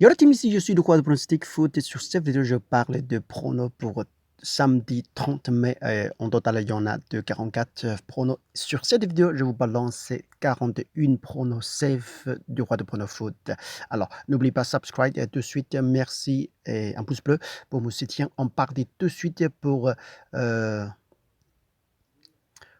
Yo la team, ici je suis le roi de pronostic foot et sur cette vidéo je parle de pronos pour samedi 30 mai. En total il y en a de 44 pronos. Sur cette vidéo je vous balance 41 pronos safe du roi de pronos foot. Alors n'oubliez pas subscribe tout de suite, merci et un pouce bleu pour me soutenir. On part tout de suite pour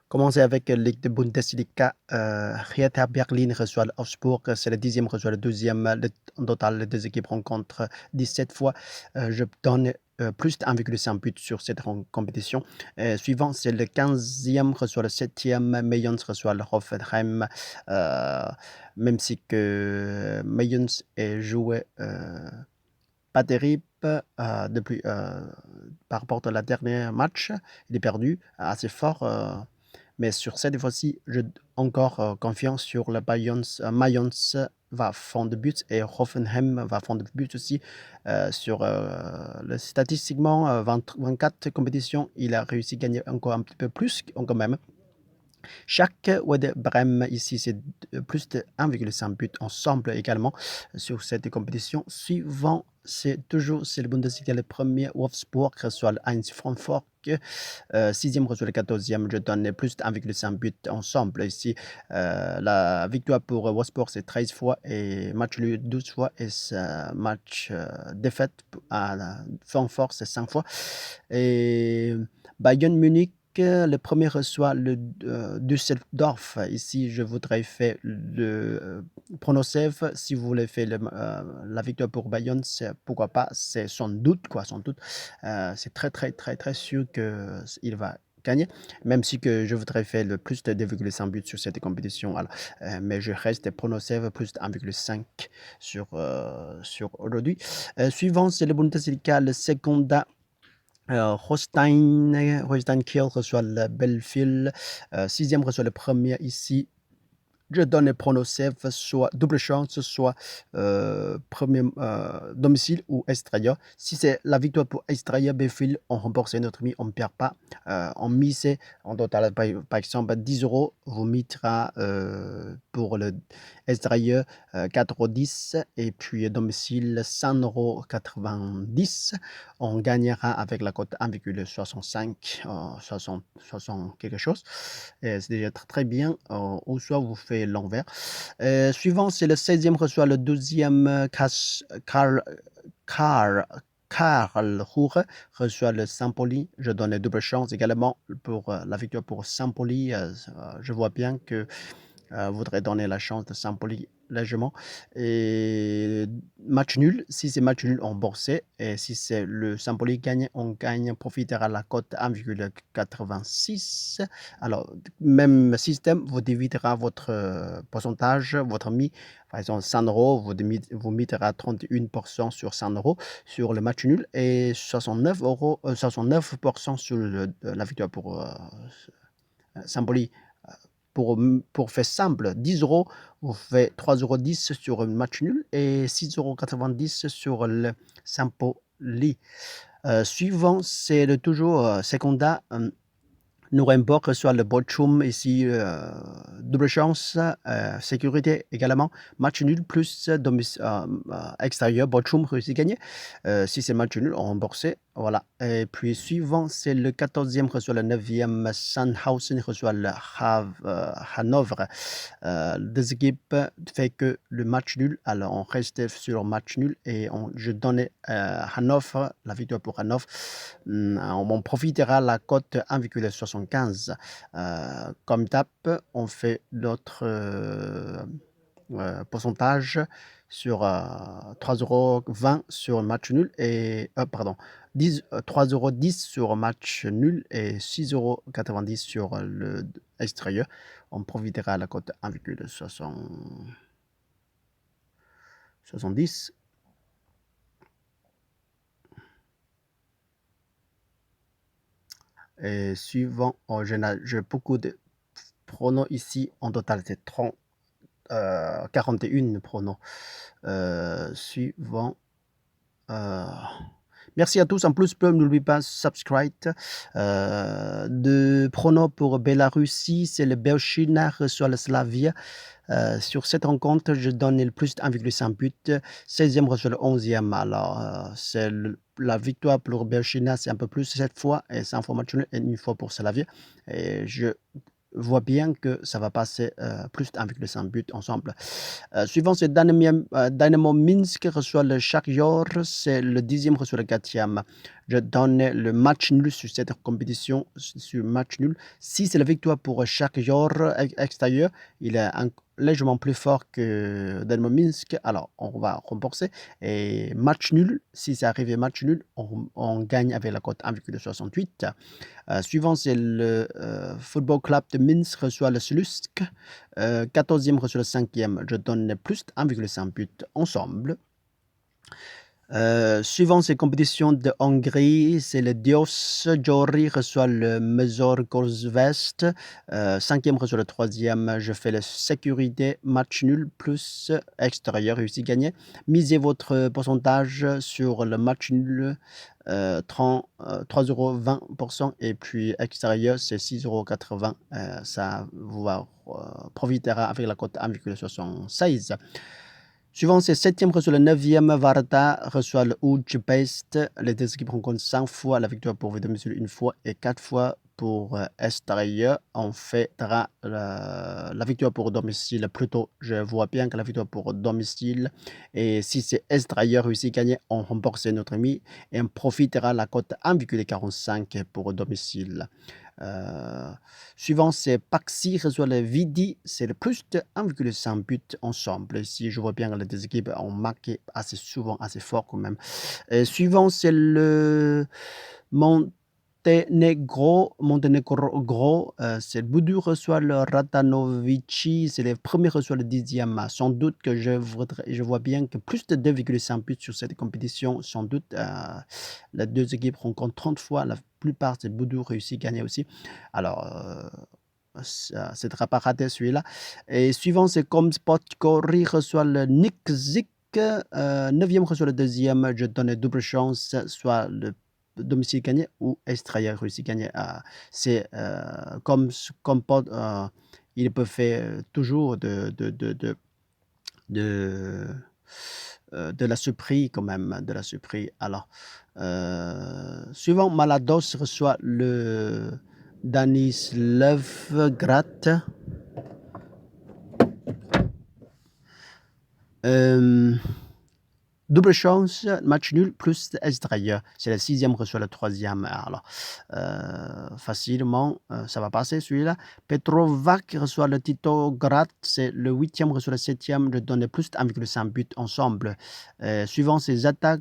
commencer avec Ligue de Bundesliga. Hertha Berlin reçoit Augsburg, c'est le 10e reçoit le 12e. En total, les deux équipes rencontrent 17 fois. Je donne plus de 1,5 but sur cette compétition. Suivant, c'est le 15e reçoit le 7e. Mayence reçoit le Hoffenheim. Même si que Mayence est joué pas terrible depuis, par rapport à la dernière match. Il est perdu assez fort. Mais sur cette fois-ci, j'ai encore confiance sur le Mayence va fond de but et Hoffenheim va fond de but aussi. Statistiquement, 24 compétitions, il a réussi à gagner encore un petit peu plus quand même. Chaque Wede Brême ici, c'est plus de 1,5 but ensemble également sur cette compétition. Suivant, c'est le Bundesliga, le premier Wolfsburg reçoit Heinz Francfort. 6e reçoit le 14e, je donne plus de 1,5 but ensemble ici. La victoire pour Wolfsburg, c'est 13 fois et match nul 12 fois et match défaite à Francfort, c'est 5 fois. Et Bayern Munich, le premier reçoit le Düsseldorf. Ici, je voudrais faire le pronostic. Si vous voulez faire la victoire pour Bayern, pourquoi pas, c'est sans doute, quoi, sans doute. C'est très, très, très, très sûr qu'il va gagner, même si que je voudrais faire le plus de 2,5 buts sur cette compétition. Alors, mais je reste pronostic plus de 1,5 sur aujourd'hui. Suivant, c'est le Bundesliga, le second. Holstein Kiel reçoit le Belfield. 6e reçoit le premier ici. Je donne les pronostics, soit double chance, soit premier domicile ou extérieur. Si c'est la victoire pour extérieur, Belfield, on rembourse notre mise, on ne perd pas. On mise en total, par exemple, 10 euros, vous mettra pour le extérieur 4,10 € et puis domicile 100,90 €. On gagnera avec la cote 1,65, 60 quelque chose. C'est déjà très bien. Ou soit vous faites l'envers. Suivant, c'est le 16e reçoit le 12e. Karlsruhe reçoit le Saint-Pauli. Je donne les double chance également pour la victoire pour Saint-Pauli. Je vois bien que voudrait donner la chance de Saint-Pauli légèrement. Et match nul, si c'est match nul, on bourse. Et si c'est le Saint-Pauli gagne, on gagne, profitera la cote 1,86. Alors, même système, vous dividerez votre pourcentage, votre mis. Par exemple, 100 €, vous mettrez 31% sur 100 € sur le match nul et 69% sur la victoire pour Saint-Pauli. Pour faire simple, 10 €, vous faites 3,10 € sur un match nul et 6,90 € sur le Saint-Pauli. Suivant, c'est toujours seconda. Nuremberg reçoit le Bochum ici, double chance, sécurité également. Match nul plus extérieur, Bochum réussit à gagner. Si c'est match nul, on remboursé. Voilà. Et puis suivant, c'est le 14e reçoit le 9e. Sandhausen reçoit le Hanovre. Deux équipes fait que le match nul. Alors on reste sur le match nul et je donne Hanovre, la victoire pour Hanovre. On profitera la cote 1,75. Comme d'hab, on fait notre pourcentage sur 3,20 € sur un match nul et pardon, 3,10 € sur un match nul et 6,90 € sur le extérieur. On profitera la cote 1,70. Et suivant, j'ai beaucoup de pronos ici. En total, c'est 41 pronos. Suivant. Merci à tous. En plus, n'oublie pas subscribe. De prono pour Bélarussie, c'est le Belchina reçoit le Slavia. Sur cette rencontre, je donne le plus de 1,5 but. 16e reçoit le 11e. Alors, c'est la victoire pour Belchina, c'est un peu plus cette fois. Et c'est un fois match nul et une fois pour Slavia. Et je vois bien que ça va passer plus de 1,5 but ensemble. Suivant, c'est Dynamo Minsk reçoit le Shakhtar, c'est le 10e reçoit le 4e. Je donne le match nul sur cette compétition, sur match nul. Si c'est la victoire pour Shakhtar extérieur, il est légèrement plus fort que Dynamo Minsk, alors on va rembourser. Et match nul, si c'est arrivé match nul, on gagne avec la cote 1,68. Suivant, c'est le Football Club de Minsk reçoit le Slusk. 14e reçoit le 5e. Je donne plus de 1,5 but ensemble. Suivant ces compétitions de Hongrie, c'est le Dios Jori reçoit le Mezor Gorzvest. 5e reçoit le 3e. Je fais la sécurité, match nul plus extérieur, réussi gagné. Misez votre pourcentage sur le match nul. 3,20€ et puis extérieur c'est 6,80€. Ça vous profitera avec la cote 1,76. Suivant, c'est 7e reçoit le 9e. Varda reçoit le Udjpest. Les deux équipes rencontrent 5 fois la victoire pour domicile une fois et 4 fois pour extérieur. On fêtera la victoire pour domicile plutôt. Je vois bien que la victoire pour domicile. Et si c'est extérieur réussi gagné, on remporte notre ami et on profitera la cote 1,45 pour domicile. Suivant, c'est Paxi reçoit le Vidi, c'est le plus de 1,5 but ensemble. Ici, je vois bien que les deux équipes ont marqué assez souvent, assez fort quand même. Suivant, c'est le Monténégro, c'est le Boudu reçoit le Radanovici, c'est le premier reçoit le 10e. Sans doute que je vois bien que plus de 2,5 buts sur cette compétition. Sans doute, les deux équipes rencontrent 30 fois. La plupart, c'est Boudu réussit à gagner aussi. Alors, c'est pas raté celui-là. Et suivant, c'est Komspotgori reçoit le Nikzik. 9e reçoit le 2e. Je donne double chance, soit le domicile gagné ou extérieur réussi gagné. C'est comme il peut faire toujours de la surprise quand même, de la surprise. Alors, suivant, Malados reçoit le Danislavgrad. Double chance, match nul plus extérieur. C'est le 6e reçoit le 3e. Alors, facilement, ça va passer celui-là. Petrovac reçoit le Titograd. C'est le 8e reçoit le 7e. Je donne plus de 1,5 but ensemble. Suivant, c'est Zata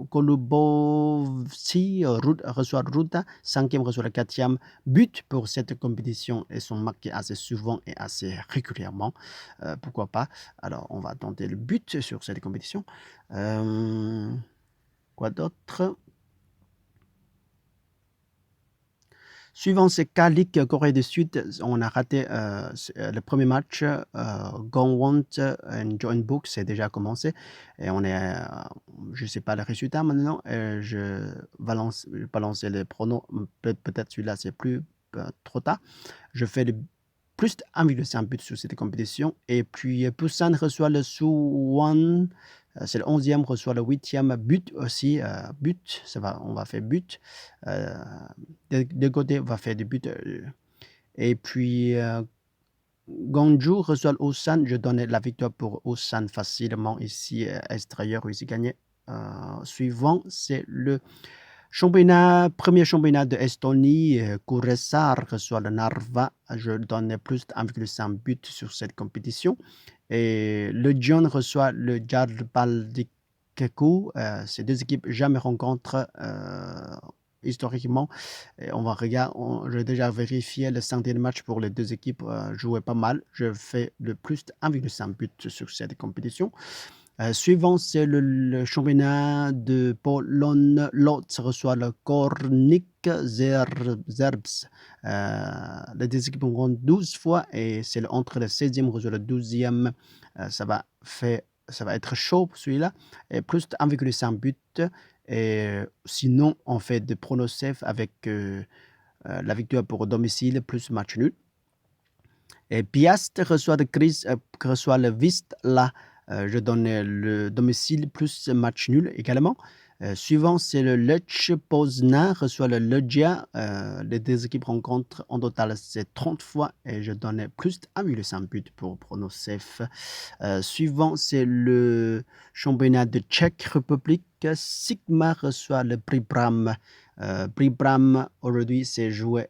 Kolubovci reçoit Ruta. 5e reçoit le 4e. But pour cette compétition. Ils sont marqués assez souvent et assez régulièrement. Pourquoi pas. Alors, on va tenter le but sur cette compétition. Quoi d'autre? Suivant, c'est Kalik, Corée du Sud. On a raté le premier match. Gangwon et Jeonbuk, c'est déjà commencé. Et on est, je ne sais pas le résultat maintenant. Je vais balancer les pronos. Peut-être celui-là, c'est plus trop tard. Je fais plus de 1,5 but sur cette compétition. Et puis, Busan reçoit le Suwon. C'est le 11e, reçoit le 8e. But aussi. But, on va faire but. De côté, on va faire des buts. Et puis, Gwangju reçoit le Ulsan. Je donne la victoire pour Ulsan facilement ici, extérieur, ici gagné. Suivant, c'est le premier championnat de Estonie. Kuressaare reçoit le Narva. Je donne plus de 1,5 but sur cette compétition. Et le Dion reçoit le Jarbaldikeku. Ces deux équipes jamais rencontrent historiquement. Et on va regarder, j'ai déjà vérifié le 5e match pour les deux équipes. Jouaient pas mal. Je fais le plus de 1,5 but sur cette compétition. Suivant, c'est le championnat de Pologne. Lodz reçoit le Kornik Zerbs. Les deux équipes rencontrent 12 fois et c'est entre le 16e reçoit le 12e. Ça va être chaud celui-là. Et plus de 1,5 but. Et sinon, on fait des pronostics avec la victoire pour domicile plus match nul. Et Piast reçoit de Chris, reçoit le Vist. Là, je donne le domicile plus match nul également. Suivant, c'est le Lech Poznan reçoit le Legia. Les deux équipes rencontrent en total, c'est 30 fois et je donne plus de 1,5 but pour pronosef. Suivant, c'est le championnat de Tchèque République. Sigma reçoit le Pribram. Pribram, aujourd'hui, c'est joué,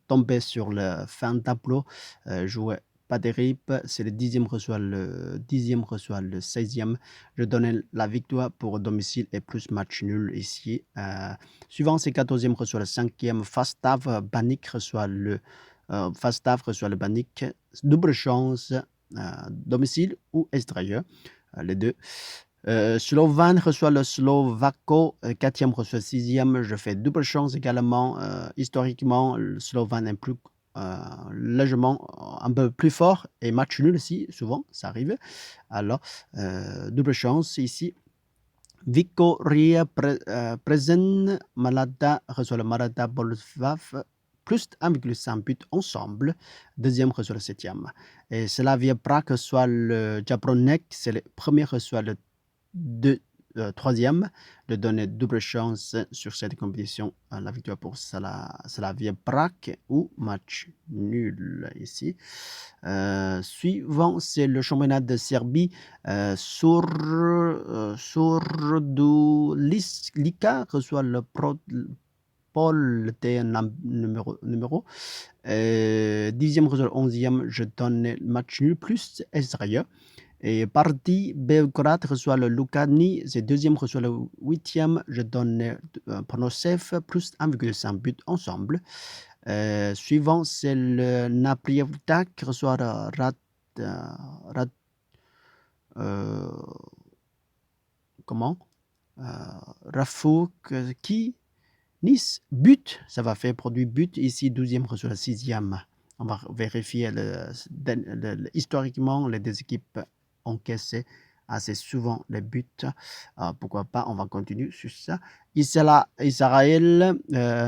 tombé sur le fin tableau, joué pas terrible. C'est le 10e reçoit le 16e. Je donne la victoire pour domicile et plus match nul ici. Suivant, c'est 14e reçoit le 5e. Fastav Banik reçoit le Banik. Double chance, domicile ou extérieur, les deux. Slovan reçoit le Slovako, 4e reçoit 6e. Je fais double chance également. Historiquement, le Slovan est plus légèrement un peu plus fort et match nul aussi, souvent, ça arrive. Alors, double chance ici. Victoria Prezen Malada reçoit le Malada Bolsvav, plus 1,5 but ensemble. Deuxième reçoit le 7e. Et Slavia Prague reçoit le Jabronek, c'est le premier reçoit le troisième, de donner double chance sur cette compétition, la victoire pour Slavia Prague ou match nul ici. Suivant, c'est le championnat de Serbie. Surdulica reçoit le Paul T numéro. 10e reçoit le 11e, je donne match nul plus extérieur. Et Parti Belgrade reçoit le Lucani, c'est deuxième reçoit le 8e, je donne pronosef plus 1,5 but ensemble. Suivant, c'est le Naprievtak qui reçoit Rafouk qui Nice, but, ça va faire produit but ici, 12e reçoit le 6e. On va vérifier historiquement les deux équipes encaissé assez souvent les buts. Pourquoi pas, on va continuer sur ça. Israël,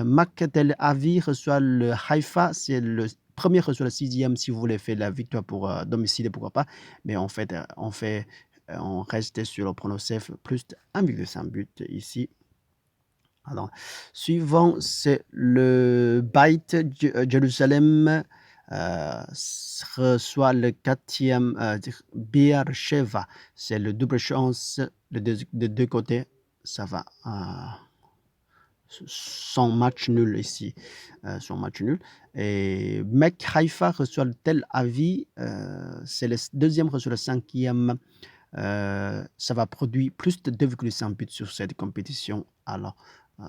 Maccabi Tel Aviv reçoit le Haïfa, c'est le premier reçoit le 6e. Si vous voulez faire la victoire pour domicile, pourquoi pas. Mais en fait, on reste sur le pronostic plus de 1,5 but ici. Alors, suivant, c'est le Beit Jérusalem reçoit le 4e Beersheva. C'est le double chance de deux côtés. Ça va. Sans match nul ici. Sans match nul. Et Mek Haïfa reçoit le Tel Aviv. C'est le deuxième reçoit le 5e. Ça va produire plus de 2,5 buts sur cette compétition. Alors,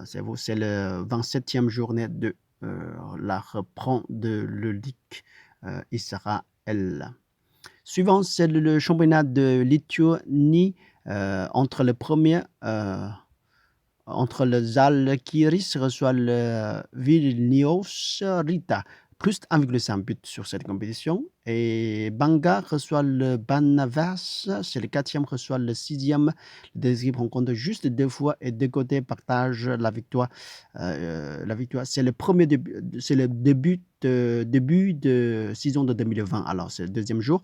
c'est le 27e journée de la reprend de la Ligue Israël. Suivant, c'est le championnat de Lituanie entre le premier, entre le Zalgiris reçoit le Vilnius Rita, plus 1,5 but sur cette compétition. Et Banga reçoit le Banavas, c'est le 4e, reçoit le 6e. Les équipes rencontrent juste 2 fois et deux côtés partagent la victoire. C'est le premier début, c'est le début de saison de 2020. Alors, c'est le deuxième jour.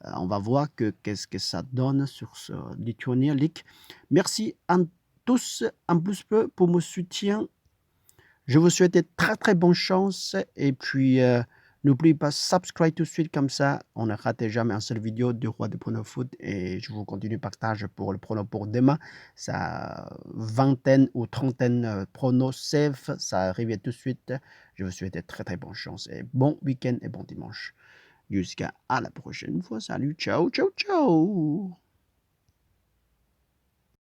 On va voir qu'est-ce que ça donne sur ce Lithuania League. Merci à tous un plus peu pour mon soutien. Je vous souhaite très très bonne chance et puis n'oubliez pas subscribe tout de suite comme ça on ne rate jamais un seul vidéo du roi de prono foot et je vous continue partage pour le prono pour demain. Ça vingtaine ou trentaine pronos safe, ça arrive tout de suite. Je vous souhaite très très bonne chance et bon week-end et bon dimanche. Jusqu'à la prochaine fois. Salut, ciao, ciao, ciao.